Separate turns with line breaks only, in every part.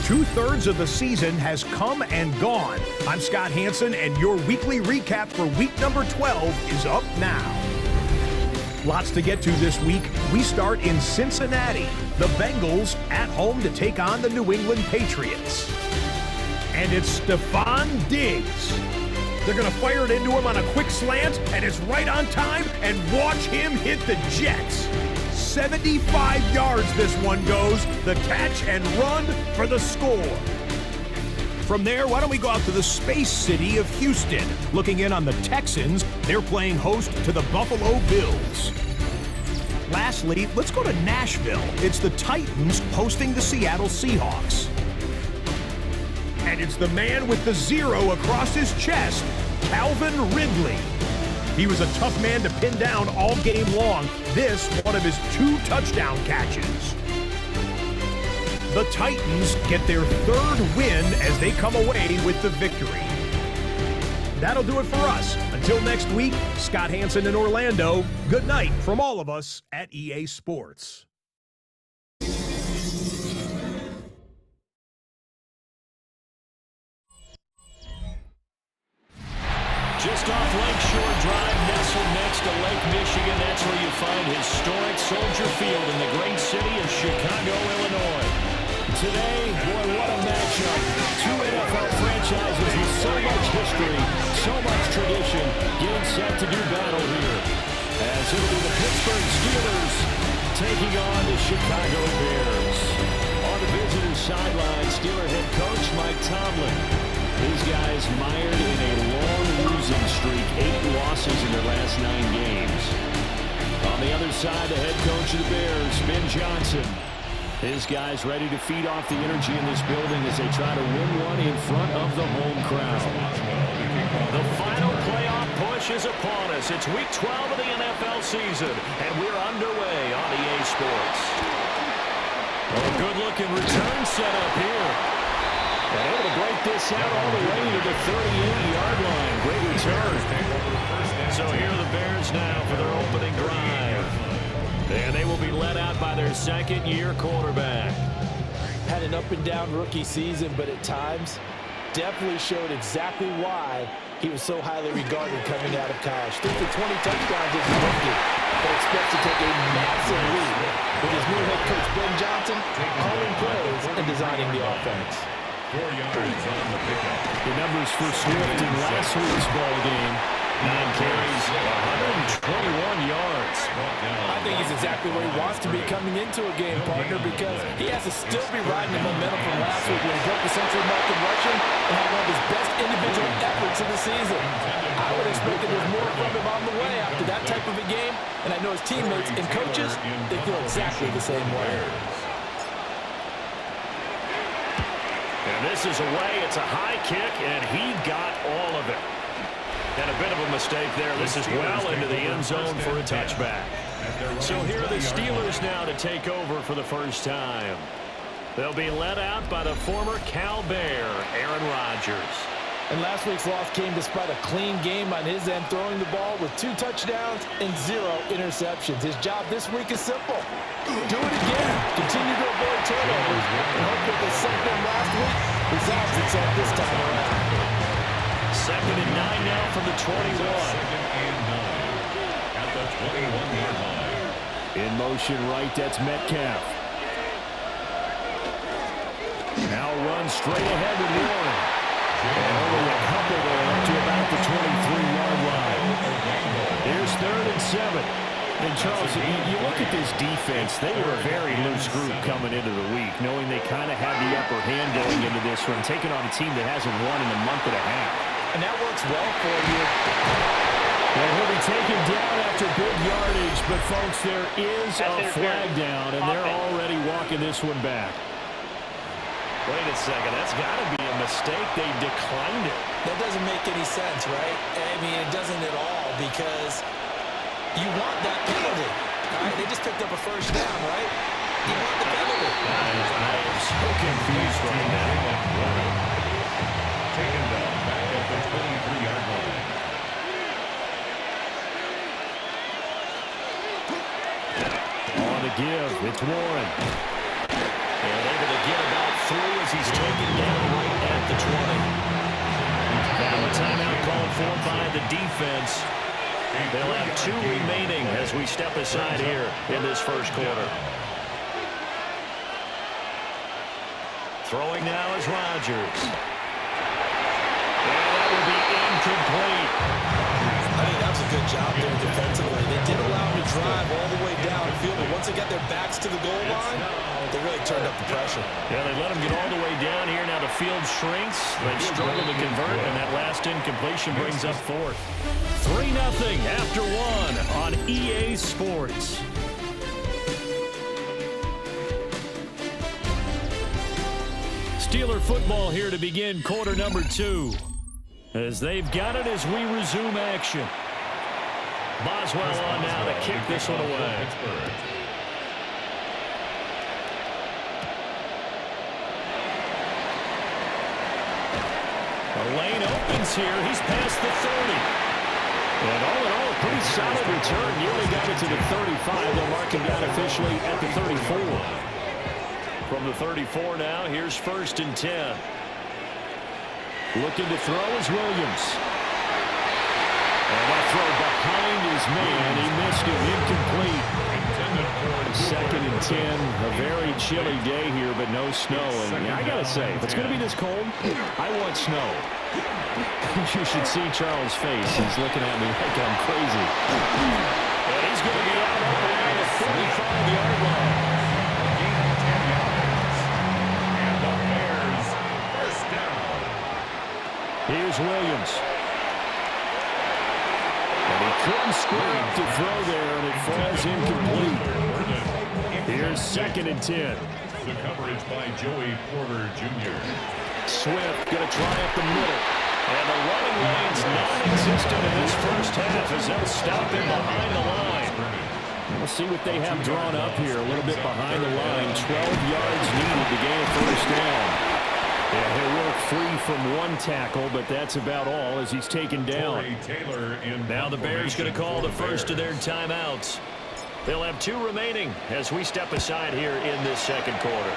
2/3 of the season has come and gone. I'm Scott Hanson, and your weekly recap for week number 12 is up now. Lots to get to this week. We start in Cincinnati. The Bengals at home to take on the New England Patriots. And it's Stephon Diggs. They're going to fire it into him on a quick slant, and it's right on time, and watch him hit the Jets. 75 yards this one goes, the catch and run for the score. From there, why don't we go out to the space city of Houston? Looking in on the Texans, they're playing host to the Buffalo Bills. Lastly, let's go to Nashville. It's the Titans hosting the Seattle Seahawks. And it's the man with the 0 across his chest, Calvin Ridley. He was a tough man to pin down all game long. This, one of his 2 touchdown catches. The Titans get their 3rd win as they come away with the victory. That'll do it for us. Until next week, Scott Hanson in Orlando. Good night from all of us at EA Sports.
Just off Lakeshore Drive, nestled next to Lake Michigan, that's where you find historic Soldier Field in the great city of Chicago, Illinois. Today, boy, what a matchup. 2 NFL franchises with so much history, so much tradition, getting set to do battle here. As it'll be the Pittsburgh Steelers taking on the Chicago Bears. On the visitor's sideline, Steeler head coach Mike Tomlin. These guys mired in a long losing streak, 8 losses in their last 9 games. On the other side, the head coach of the Bears, Ben Johnson. His guys ready to feed off the energy in this building as they try to win one in front of the home crowd. The final playoff push is upon us. It's week 12 of the NFL season, and we're underway on EA Sports. A good-looking return set up here. And able to break this out all the way to the 38-yard line. Great return. So here are the Bears now for their opening drive. And they will be led out by their second-year quarterback.
Had an up-and-down rookie season, but at times definitely showed exactly why he was so highly regarded coming out of college. Threw for 20 touchdowns as a rookie, but expects to take a massive lead with his new head coach, Ben Johnson, calling plays and designing the offense.
4 yards on the pickup.
The numbers for Swift in last week's ball game. 9 carries, 121 yards.
I think he's exactly where he wants to be coming into a game, partner, because he has to still be riding the momentum from last week when he broke the century mark in rushing and had one of his best individual efforts of the season. I would expect that there's more from him on the way after that type of a game, and I know his teammates and coaches, they feel exactly the same way.
And this is away. It's a high kick, and he got all of it. And a bit of a mistake there. This is well into the end zone for a touchback. So here are the Steelers now to take over for the first time. They'll be led out by the former Cal Bear, Aaron Rodgers.
And last week's loss came despite a clean game on his end, throwing the ball with 2 touchdowns and 0 interceptions. His job this week is simple. Do it again. Continue to avoid turnovers and hope that the something last week resolves itself this time around.
2nd and 9 now from the 21.
2nd and 9 at the 21-yard line.
In motion right, that's Metcalf. Now run straight ahead with Warren. And only a couple there up to about the 23-yard line. Here's 3rd and 7. And Charles, you look at this defense, they were a very loose group coming into the week, knowing they kind of had the upper hand going into this one, taking on a team that hasn't won in a month and a half.
And that works well for you.
And he'll be taken down after big yardage, but folks, there is a flag down, and they're already walking this one back. Wait a second, that's got to be a mistake. They declined it.
That doesn't make any sense, right? I mean, it doesn't at all, because you want that penalty. All right, they just picked up a first down, right? You want the penalty.
I am so confused right now.
Taken down back at the 23-yard line.
On the give, it's Warren. And able to get about 3 as he's defense. They'll have 2 remaining as we step aside here in this first quarter. Throwing now is Rodgers. And that will be incomplete.
I think that was a good job there defensively. They did allow him to drive all the way downfield, but once they got their backs to the goal line, they really turned up the pressure.
Yeah, they let him get all the way down here. Now the field shrinks. They struggle to convert, and that last incompletion brings up 4th. 3-0 after 1 on EA Sports. Steeler football here to begin quarter number 2. As they've got it as we resume action. Boswell on now to kick this one away. The lane opens here. He's past the 30. And all in all, a pretty solid return. Nearly got it to the 35. They'll mark him down officially at the 34. From the 34 now, here's 1st and 10. Looking to throw is Williams. And that throw behind his man. He missed it. Incomplete. 2nd and 10. A very chilly day here, but no snow. And I got to say, if it's going to be this cold, I want snow. You should see Charles' face. He's looking at me like I'm crazy. And he's going to be out around the 45-yard line. Here's Williams. And he couldn't scrape to throw there, and it falls incomplete. Here's 2nd and 10.
The coverage by Joey Porter Jr.
Swift going to try up the middle. And the running lane's non-existent in this first half as they'll stop him behind the line. We'll see what they have drawn up here. A little bit behind the line. 12 yards needed to gain a 1st down. Yeah, he'll work free from 1 tackle, but that's about all as he's taken down. Now the Bears going to call the first of their timeouts. They'll have 2 remaining as we step aside here in this second quarter.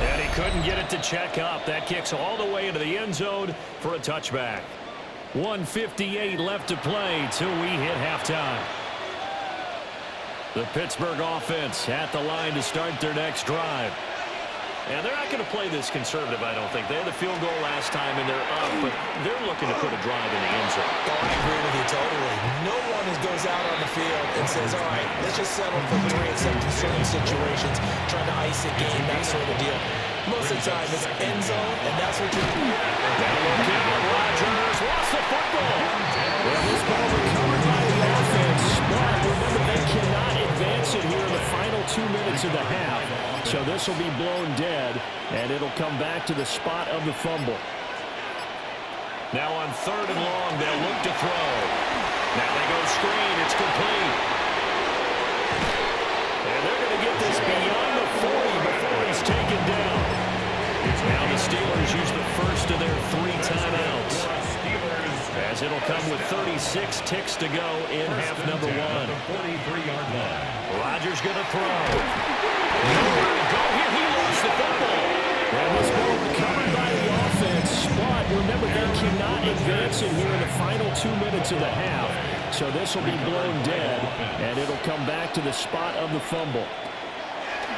And he couldn't get it to check up. That kicks all the way into the end zone for a touchback. 1:58 left to play till we hit halftime. The Pittsburgh offense at the line to start their next drive. And they're not going to play this conservative, I don't think. They had the field goal last time, and they're up, but they're looking to put a drive in the end zone.
Oh, I agree with you totally. No one goes out on the field and says, all right, let's just settle for 3 except in certain situations, trying to ice a game, that sort of deal. Most of the time, it's end zone, and that's what you do.
Rodgers lost the football. Well, this ball recovered by the offense. But remember, they cannot advance it here in the final 2 minutes of the half. So this will be blown dead, and it'll come back to the spot of the fumble. Now on 3rd and long, they'll look to throw. Now they go screen. It's complete. And they're going to get this beyond the 40 before he's taken down. Now the Steelers use the first of their 3 timeouts, as it'll come with 36 ticks to go in half number 1. Rodgers going to throw. Nowhere to go here. He lost the football. And this ball recovered by the offense. But remember, they cannot advance it here in the final 2 minutes of the half. So this will be blown dead, and it'll come back to the spot of the fumble.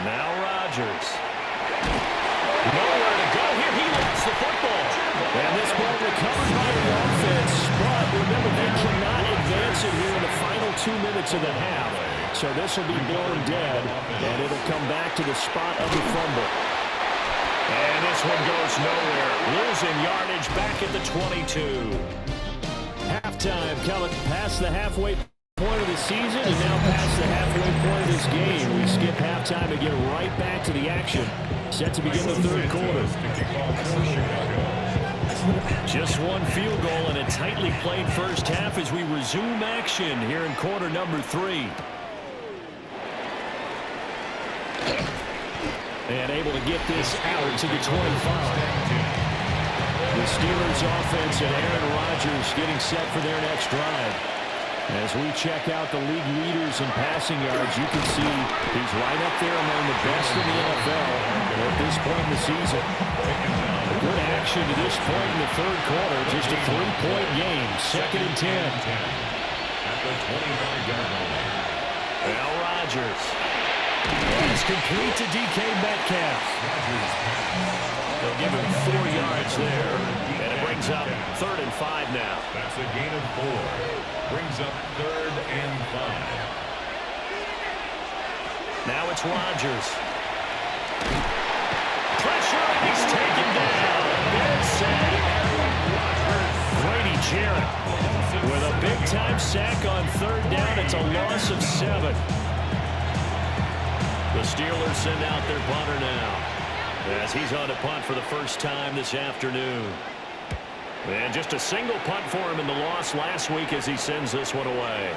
Now Rodgers. Nowhere to go here. He lost the football. And this ball recovered by the offense. But remember, they cannot advance it here in the final 2 minutes of the half. So this will be blown dead, and it'll come back to the spot of the fumble. And this one goes nowhere. Losing yardage back at the 22. Halftime coming past the halfway point of the season and now past the halfway point of this game. We skip halftime and get right back to the action. Set to begin the 3rd quarter. Just 1 field goal and a tightly played first half as we resume action here in quarter number 3. And able to get this out to the 25. The Steelers offense and Aaron Rodgers getting set for their next drive. As we check out the league leaders in passing yards, you can see he's right up there among the best in the NFL at this point in the season. A good action to this point in the third quarter. Just a 3-point game. 2nd and 10.
At the 25-yard line.
Al Rodgers. It's complete to DK Metcalf. They'll give him 4 yards there. And it brings up 3rd and 5 now.
That's a gain of 4. Brings up 3rd and 5.
Now it's Rodgers. Pressure, and he's taken down. Good sack. Grady Jarrett with a big-time sack on 3rd down. It's a loss of 7. The Steelers send out their punter now, as he's on to punt for the first time this afternoon. And just a single punt for him in the loss last week as he sends this one away.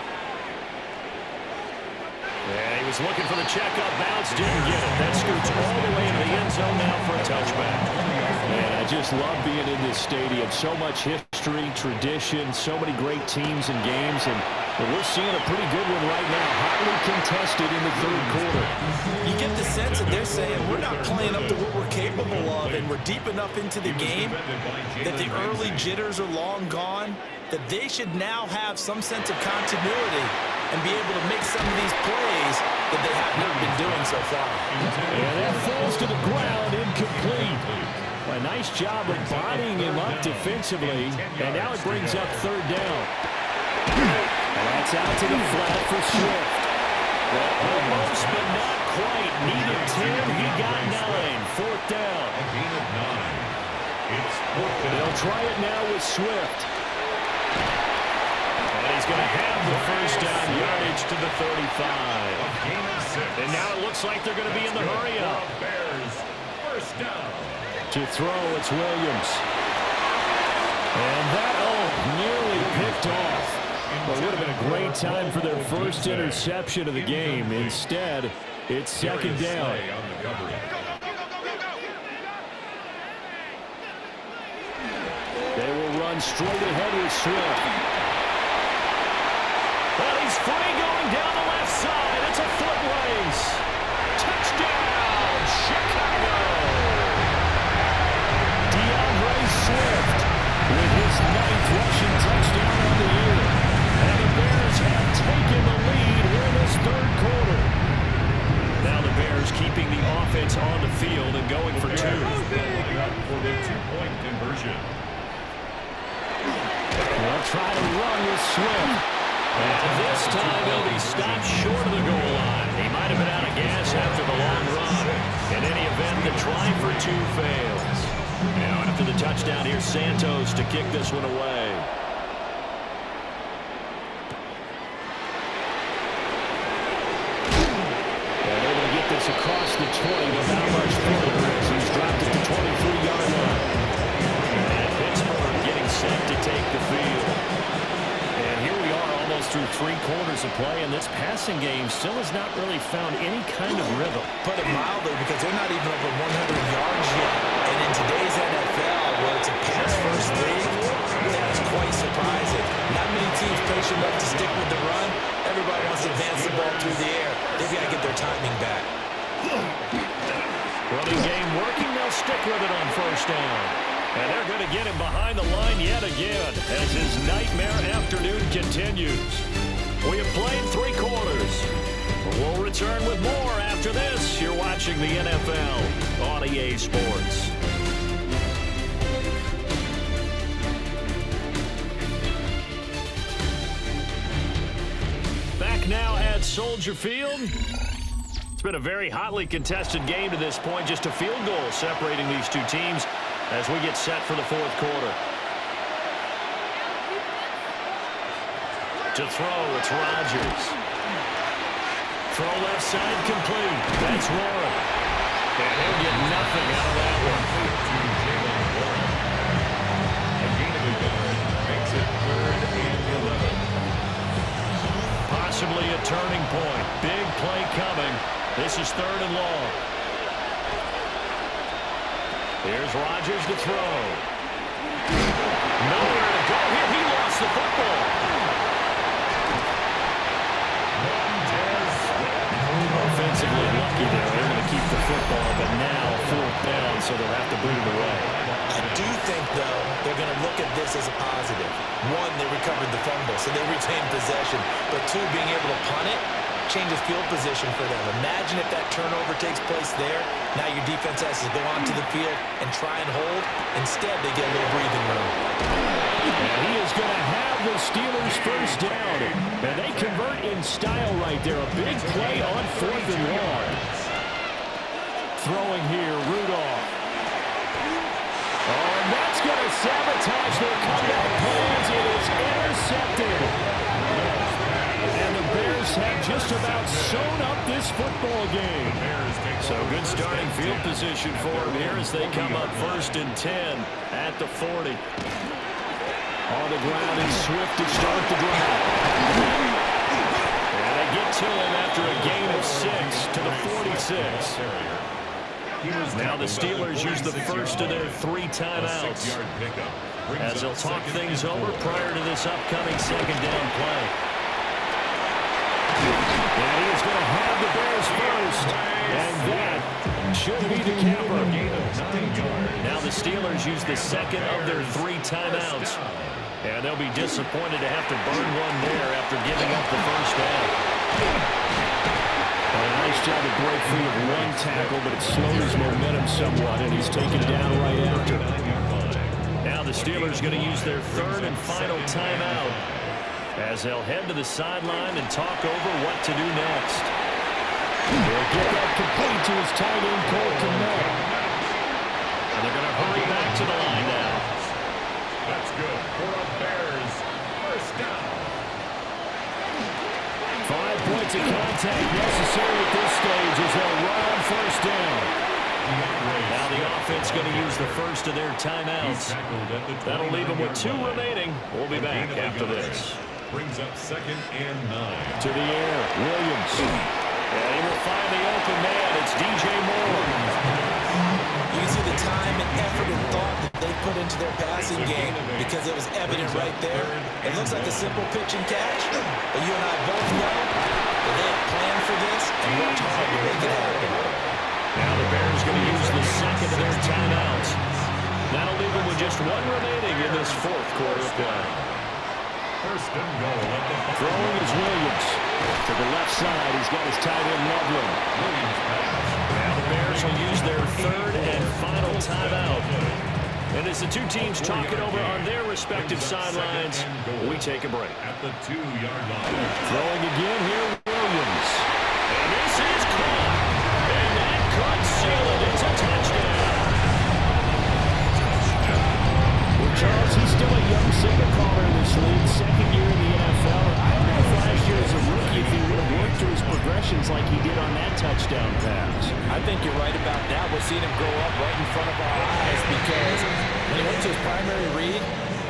And he was looking for the checkup bounce, didn't get it. That scoots all the way into the end zone now for a touchback. Man, I just love being in this stadium. So much history, tradition, so many great teams and games, and we're seeing a pretty good one right now. Hotly contested in the third quarter.
You get the sense that they're saying we're not playing up to what we're capable of, and we're deep enough into the game that the early jitters are long gone, that they should now have some sense of continuity and be able to make some of these plays that they have not been doing so far.
And that falls to the ground, incomplete. A nice job of bodying him up defensively, and now it brings up 3rd down. And that's out to the flat for Swift. Well, almost, but not quite. Needed 10, he got 9. 4th down.
A gain of 9. It's 4th down.
They'll try it now with Swift. And he's going to have the first down yardage to the 35.
A gain of 6.
And now it looks like they're going to be in the hurry-up.
Bears, first down.
To throw, it's Williams. And that, nearly picked off. Well, it would have been a great time for their first interception of the game. Instead, it's 2nd down. They will run straight ahead with Swift. Well, he's free going down the left side. It's a foot race. Touchdown, Chicago. DeAndre Swift with his 9th rushing touchdown on the year. And the Bears have taken the lead here in this third quarter. Now the Bears keeping the offense on the field and going for 2.
For the 2-point conversion.
They'll try to run with Swift. And this time he'll be stopped short of the goal line. He might have been out of gas after the long run. In any event, the try for 2 fails. Now after the touchdown, here's Santos to kick this one away. And able to get this across the 20 without much further as he's dropped at the 23-yard line. And Pittsburgh getting set to take the field. And here we are almost through 3 quarters of play, and this passing game still has not really found any kind of rhythm.
Put it mildly, because they're not even over 100 yards yet. And in today's NFL, where it's a pass-first league, that is quite surprising. Not many teams patient enough to stick with the run. Everybody wants to advance the ball through the air. They've got to get their timing back.
Running game working, they'll stick with it on 1st down. And they're going to get him behind the line yet again as his nightmare afternoon continues. We have played 3 quarters. We'll return with more after this. You're watching the NFL on EA Sports. Back now at Soldier Field. It's been a very hotly contested game to this point. Just a field goal separating these 2 teams as we get set for the 4th quarter. To throw, it's Rodgers. Throw left side complete. That's Warren. And he'll get nothing out of that one.
A gain of 1 yard makes it 3rd and 11.
Possibly a turning point. Big play coming. This is 3rd and long. Here's Rodgers to throw. Nowhere to go here. He lost the football. Offensively lucky there. They're going to keep the football, but now 4th down, so they'll have to boot it away.
I do
look at this as a positive. One, they recovered the fumble, so they retained possession. But two, being able to punt it changes field position for them. Imagine if that turnover takes place there. Now your defense has to go onto the field and try and hold. Instead, they get a little breathing room.
And he is going to have the Steelers first down. And they convert in style right there. A big play on 4th and long. Throwing here, Rudolph. Oh, and that's going to sabotage their comeback plans. It is intercepted. And the Bears have just about sewn up this football game. So good starting field position for them here as they come up 1st and 10 at the 40. On the ground and Swift to start the drive. And they get to him after a gain of 6 to the 46. Now the Steelers use the first of their 3 timeouts as they'll talk things over prior to this upcoming second down play. And he is going to have the Bears first. And that should be the capper. Now the Steelers use the second of their 3 timeouts. And they'll be disappointed to have to burn one there after giving up the first down. A nice job to break free of 1 tackle, but it slowed his momentum somewhat, and he's taken down right after. Now the Steelers going to use their 3rd and final timeout as they'll head to the sideline and talk over what to do next. They'll get that complete to his tight end, Cole Kmet. And they're going to hurry back to the line now.
That's good for a Bears first down.
5 points of contact necessary at this stage as they'll run on first down. Now the offense going to use the first of their timeouts. That'll leave them with 2 remaining. We'll be back after this.
Brings up 2nd and 9.
To the air, Williams. And he will find the open man. It's DJ Moore.
You can see the time and effort and thought that they put into their passing game because it was evident right there. It looks like a simple pitch and catch, but you and I both know that they have planned for this and worked hard to make it happen.
Now the Bears going to use the second of their timeouts. That'll leave them with just 1 remaining in this 4th quarter of play.
First and goal at the
Throwing is Williams. To the left side, he's got his tight end, Loveland. Now the Bears will use their 3rd and final timeout. And as the 2 teams talk it over on their respective sidelines, we take a break.
At the 2-yard line.
Throwing again here, Williams. And this is caught. And that could seal it. It's a touchdown. Well, Charles, he's still a young signal caller in this league, 2nd year in the NFL. I don't know if last year as a rookie if he would have worked through his progressions like he did on that touchdown pass.
I think you're right about that. We're seeing him grow up right in front of our eyes because when he went to his primary read,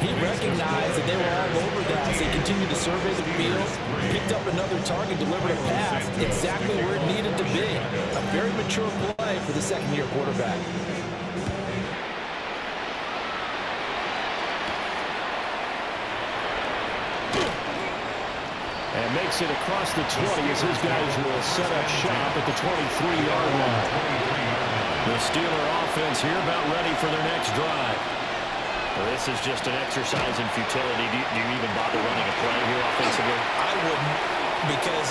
he recognized that they were all over that as he continued to survey the field, picked up another target, delivered a pass exactly where it needed to be. A very mature play for the 2nd-year quarterback.
And makes it across the 20 as his guys will set up shop at the 23-yard line. The Steeler offense here about ready for their next drive. Well, this is just an exercise in futility. Do you even bother running a play here offensively?
I wouldn't, because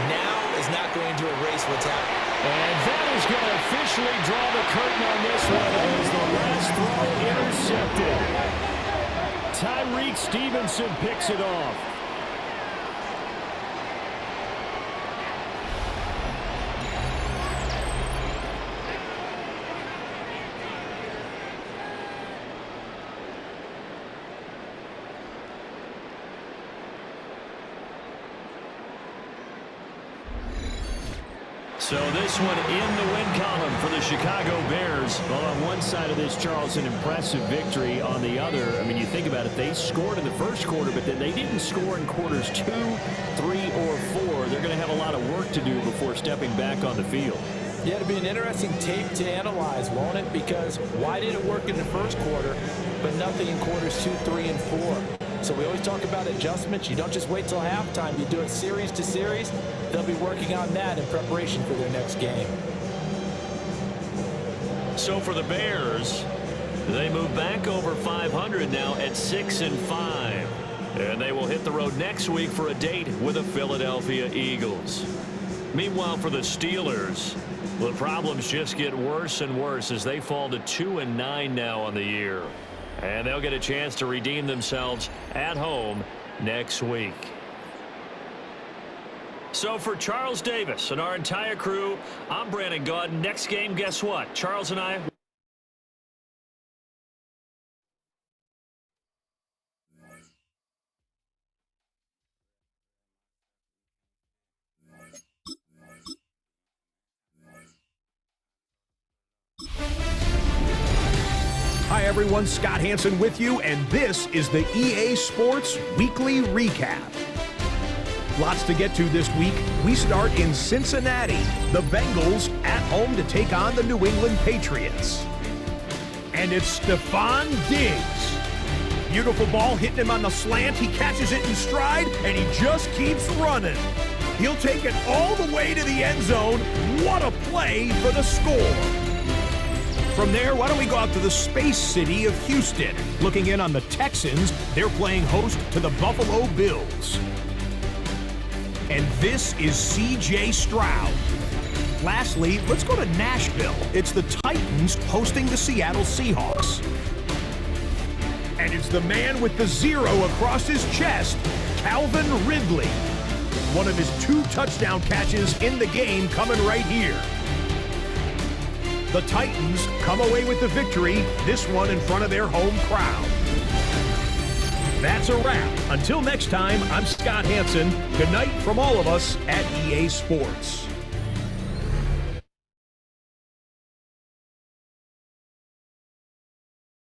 now is not going to erase what's happened.
And that is going to officially draw the curtain on this one as the last throw intercepted. Tyreek Stevenson picks it off. So this one in the win column for the Chicago Bears. Well, on one side of this, Charles, an impressive victory. On the other, I mean, you think about it, they scored in the first quarter, but then they didn't score in quarters 2, 3, or 4. They're going to have a lot of work to do before stepping back on the field.
Yeah, it'll be an interesting tape to analyze, won't it? Because why did it work in the first quarter, but nothing in quarters 2, 3, and 4? So we always talk about adjustments. You don't just wait till halftime. You do it series to series. They'll be working on that in preparation for their next game.
So for the Bears, They move back over 500 now at 6-5. And they will hit the road next week for a date with the Philadelphia Eagles. Meanwhile, for the Steelers, the problems just get worse and worse as they fall to 2-9 now on the year. And they'll get a chance to redeem themselves at home next week. So for Charles Davis and our entire crew, I'm Brandon Gaudin. Next game, guess what? Charles and I...
Hi everyone, Scott Hanson with you, and this is the EA Sports Weekly Recap. Lots to get to this week. We start in Cincinnati. The Bengals at home to take on the New England Patriots. And it's Stephon Diggs. Beautiful ball hitting him on the slant. He catches it in stride, and he just keeps running. He'll take it all the way to the end zone. What a play for the score. From there, why don't we go out to the Space City of Houston. Looking in on the Texans, they're playing host to the Buffalo Bills. And this is C.J. Stroud. Lastly, let's go to Nashville. It's the Titans hosting the Seattle Seahawks. And it's the man with the 0 across his chest, Calvin Ridley. One of his 2 touchdown catches in the game coming right here. The Titans come away with the victory, this one in front of their home crowd. That's a wrap. Until next time, I'm Scott Hanson. Good night from all of us at EA Sports.